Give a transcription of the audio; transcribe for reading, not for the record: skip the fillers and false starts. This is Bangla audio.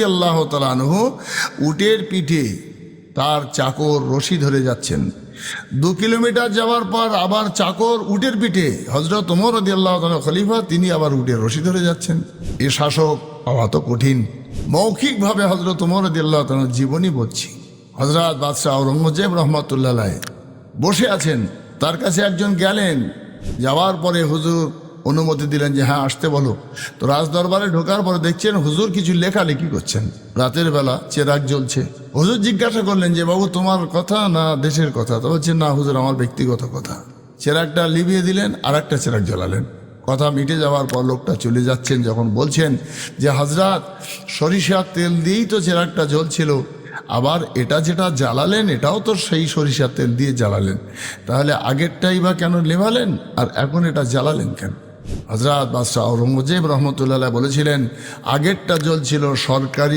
আল্লাহ তাআলা আনহু উটের পিঠে তার চাকর রশি ধরে যাচ্ছেন। 2 কিলোমিটার যাওয়ার পর আবার চাকর উটের পিঠে, হযরত ওমর রাদিয়াল্লাহু তাআলা খলিফা, তিনি আবার উটের রশি ধরে যাচ্ছেন। এ শাসক পাওয়া তো কঠিন। মৌখিকভাবে হযরত ওমর রাদিয়াল্লাহু তাআলার জীবনী বলছি। হযরত বাদশাহ আওরঙ্গজেব রহমাতুল্লাহ আলাইহি বসে আছেন, তার কাছে একজন গেলেন। যাওয়ার পরে হুজুর অনুমতি দিলেন যে হ্যাঁ আসতে বলো। তো রাজদরবারে ঢোকার পরে দেখছেন হুজুর কিছু লেখালেখি করছেন, রাতের বেলা চেরাগ জ্বলছে। হুজুর জিজ্ঞাসা করলেন যে বাবু তোমার কথা না দেশের কথা? তো বলছেন না হুজুর আমার ব্যক্তিগত কথা। চেরাগটা লিভিয়ে দিলেন, আর একটা চেরাগ জ্বালালেন। কথা মিটে যাওয়ার পর লোকটা চলে যাচ্ছেন, যখন বলছেন যে হযরত সরিষার তেল দিয়েই তো চেরাগটা জ্বলছিল, আবার এটা যেটা জ্বালালেন এটাও তো সেই সরিষার তেল দিয়ে জ্বালালেন, তাহলে আগেরটাই বা কেন নেভালেন আর এখন এটা জ্বালালেন কেন? হযরত বাদশাহ আওরঙ্গজেব রহমতুল্লাহ বলেছিলেন আগেরটা জ্বলছিল সরকারি